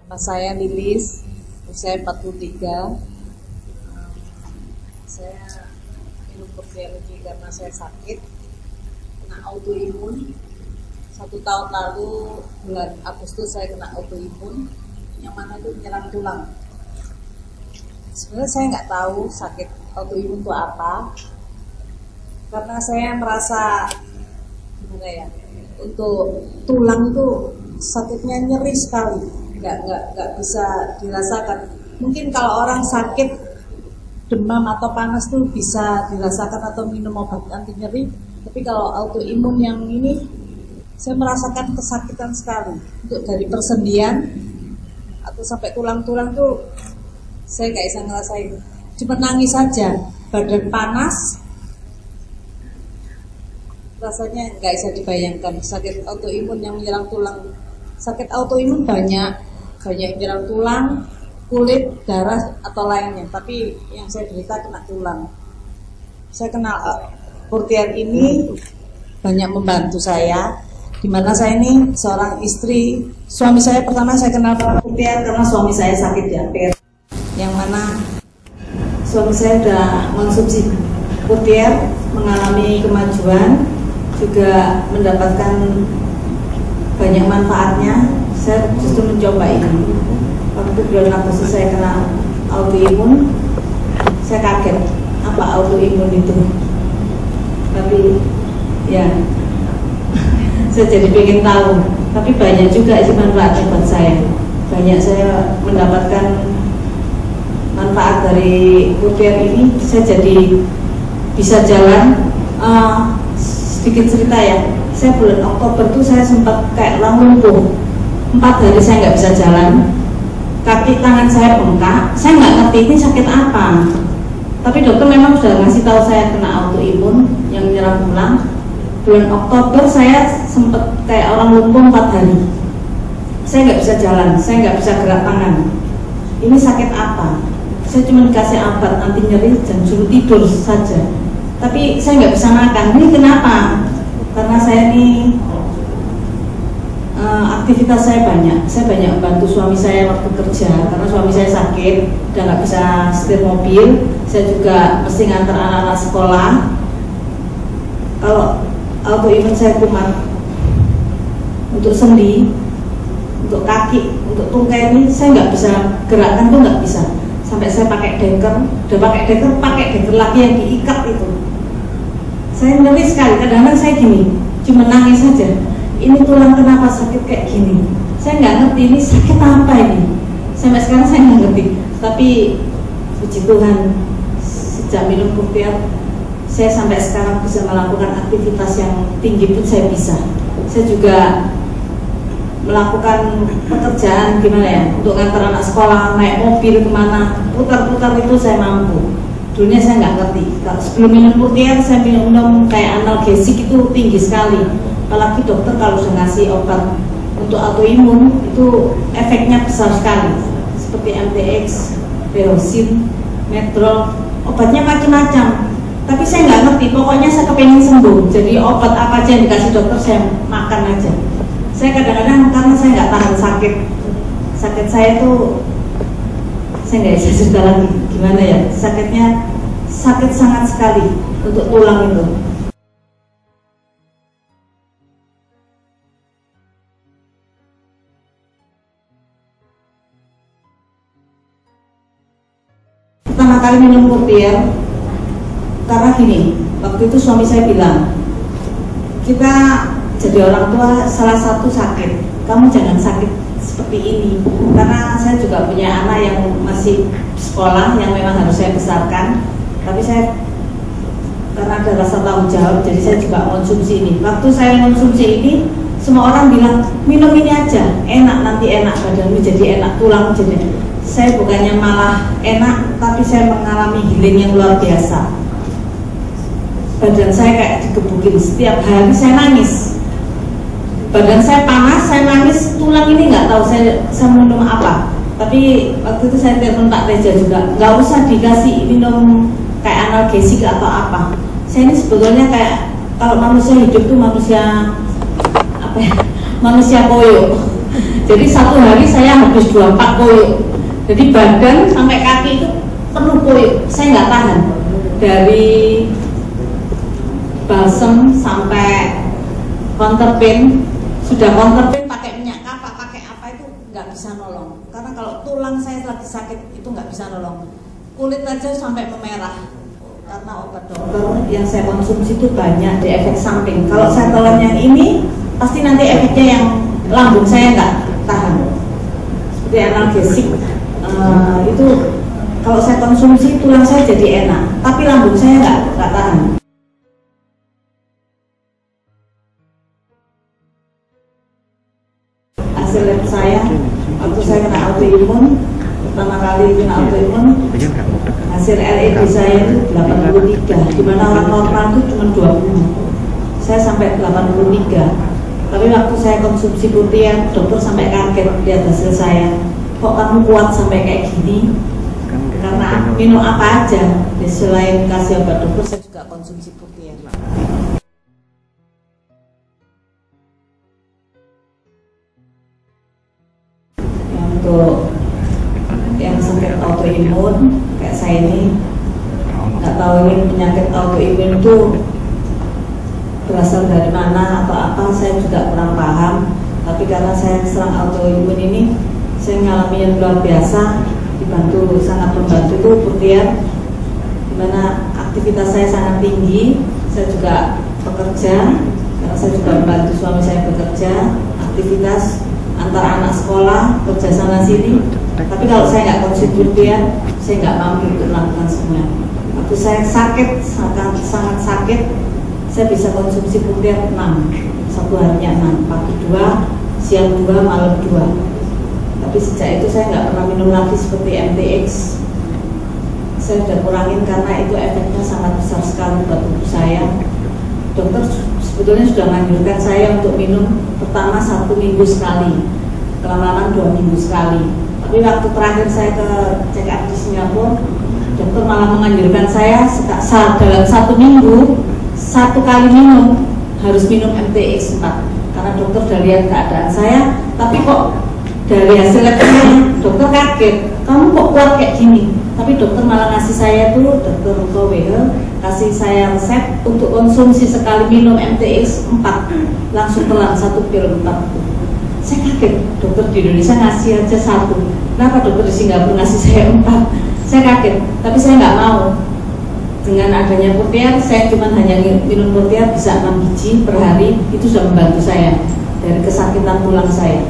Nama saya Lilis, usia 43. Saya minum probiologi karena saya sakit, kena autoimun. 1 tahun lalu bulan Agustus saya kena autoimun, yang mana itu menyerang tulang. Sebenarnya saya nggak tahu sakit autoimun itu apa, karena saya merasa gimana ya, untuk tulang itu sakitnya nyeri sekali, nggak bisa dirasakan. Mungkin kalau orang sakit demam atau panas tuh bisa dirasakan atau minum obat anti nyeri, tapi kalau autoimun yang ini saya merasakan kesakitan sekali. Untuk dari persendian atau sampai tulang-tulang tuh saya nggak bisa ngerasain, cuma nangis saja, badan panas, rasanya nggak bisa dibayangkan. Sakit autoimun yang menyerang tulang, sakit autoimun banyak yang menyerang tulang, kulit, darah atau lainnya, tapi yang saya derita kena tulang. Saya kenal Portier ini banyak membantu saya, dimana saya ini seorang istri. Suami saya pertama saya kenal Portier karena suami saya sakit diabetes, yang mana suami saya sudah mengonsumsi Portier, mengalami kemajuan, juga mendapatkan banyak manfaatnya. Saya justru mencoba ini. Waktu bulan Agustus saya kena autoimun, saya kaget apa autoimun itu. Tapi ya saya jadi pengen tahu. Tapi banyak juga sih manfaatnya buat saya. Banyak saya mendapatkan manfaat dari Portier ini. Saya jadi bisa jalan. Sedikit cerita ya, saya bulan Oktober tuh saya sempat kayak lumpuh, 4 hari saya nggak bisa jalan, kaki tangan saya bengkak, saya nggak ngerti ini sakit apa. Tapi dokter memang sudah ngasih tahu saya kena autoimun yang menyerang tulang. Bulan Oktober saya sempat kayak orang lumpuh 4 hari, saya nggak bisa jalan, saya nggak bisa gerak tangan. Ini sakit apa? Saya cuma dikasih obat anti nyeri dan suruh tidur saja. Tapi saya nggak bisa makan. Ini kenapa? Karena saya ini aktivitas saya banyak. Saya banyak membantu suami saya waktu kerja, karena suami saya sakit dan nggak bisa setir mobil. Saya juga mesti ngantar anak-anak sekolah. Kalau autoimun saya kumat, untuk sendi, untuk kaki, untuk tungkai ini saya nggak bisa gerakkan tuh nggak bisa. Sampai saya pakai deker, udah pakai deker lagi yang diikat itu. Saya nyeri sekali, kadang-kadang saya gini, cuma nangis saja. Ini tulang kenapa sakit kayak gini? Saya nggak ngerti ini sakit apa ini. Sampai sekarang saya nggak ngerti. Tapi puji Tuhan, sejak minum Portier, saya sampai sekarang bisa melakukan aktivitas yang tinggi pun saya bisa. Saya juga melakukan pekerjaan gimana ya, untuk ngantar anak sekolah, naik mobil kemana, putar-putar itu saya mampu. Dulunya saya nggak ngerti. Kalau sebelum minum Portier, saya minum kayak analgesik itu tinggi sekali. Apalagi dokter kalau sudah ngasih obat untuk autoimun itu efeknya besar sekali, seperti MTX, Berosin, Medrol, obatnya macam-macam. Tapi saya nggak ngerti. Pokoknya saya kepengen sembuh. Jadi obat apa aja yang dikasih dokter saya makan aja. Saya kadang-kadang karena saya nggak tahan sakit saya tuh, saya nggak bisa cerita lagi gimana ya, sakitnya sakit sangat sekali untuk tulang itu. Pertama kali minum Portier karena gini, waktu itu suami saya bilang, kita jadi orang tua salah satu sakit, kamu jangan sakit seperti ini. Karena saya juga punya anak yang masih sekolah yang memang harus saya besarkan, tapi saya karena ada rasa tanggung jawab, jadi saya juga konsumsi ini. Waktu saya konsumsi ini, semua orang bilang minum ini aja, enak, nanti enak badanmu jadi enak, tulang jadi. Saya bukannya malah enak, tapi saya mengalami healing yang luar biasa. Badan saya kayak digebukin, setiap hari saya nangis. Badan saya panas, saya nangis, tulang ini nggak tahu saya minum apa. Tapi waktu itu saya telepon Pak Teja juga, nggak usah dikasih minum kayak analgesik atau apa. Saya ini sebetulnya kayak, kalau manusia hidup tuh manusia apa ya, manusia koyo. Jadi satu hari saya habis 24 koyok. Jadi badan sampai kaki itu penuh koyok. Saya nggak tahan. Dari balsem sampai counterpain, sudah counterpain pakai minyak kapak, pakai apa itu nggak bisa nolong. Karena kalau tulang saya lagi sakit itu nggak bisa nolong. Kulit aja sampai memerah. Karena obat dokter yang saya konsumsi itu banyak di efek samping. Kalau saya telan yang ini, pasti nanti efeknya yang lambung saya nggak tahan. Seperti analgesik, itu kalau saya konsumsi tulang saya jadi enak, tapi lambung saya nggak tahan. Hasil lab saya, waktu saya kena autoimun, pertama kali kena autoimun, hasil RED saya itu 83, dimana orang normal itu cuma 20. Saya sampai 83. Tapi waktu saya konsumsi putih, dokter sampai kaget lihat hasil saya. Kok kamu kuat sampai kayak gini? Karena minum apa aja, selain kasih obat dokter, saya juga konsumsi putih. Untuk yang sakit autoimun kayak saya ini, nggak tahu ini penyakit autoimun itu berasal dari mana atau apa, saya juga kurang paham. Tapi karena saya serang autoimun ini, saya mengalami yang luar biasa, dibantu, sangat membantu itu Purtian, dimana aktivitas saya sangat tinggi. Saya juga bekerja, karena saya juga membantu suami saya bekerja, aktivitas antara anak sekolah, kerja sana sini. Tapi kalau saya nggak konsumsi Purtian, saya nggak mampu untuk melakukan semua. Waktu saya sakit, sangat sakit, saya bisa konsumsi Purtian 6, satu harinya 6, pagi 2, siang 2, malam 2. Tapi sejak itu saya nggak pernah minum lagi seperti MTX. Saya sudah kurangin karena itu efeknya sangat besar sekali buat tubuh saya. Dokter sebetulnya sudah menganjurkan saya untuk minum pertama 1 minggu sekali, kelamaan 2 minggu sekali. Tapi waktu terakhir saya ke check up di Singapura, dokter malah menganjurkan saya dalam 1 minggu 1 kali minum harus minum MTX 4, karena dokter sudah lihat keadaan saya. Tapi kok dari hasil labnya dokter kaget, kamu kok kuat kayak gini. Tapi dokter malah ngasih saya tuh, dokter Ruko Wehe kasih saya resep untuk konsumsi sekali minum MTX 4, langsung telan 1 pil 4. Saya kaget, dokter di Indonesia ngasih aja 1, kenapa dokter di Singapura ngasih saya 4? Saya kaget, tapi saya nggak mau. Dengan adanya Purtian, saya cuma hanya minum Purtian bisa 6 biji per hari, itu sudah membantu saya dari kesakitan tulang saya.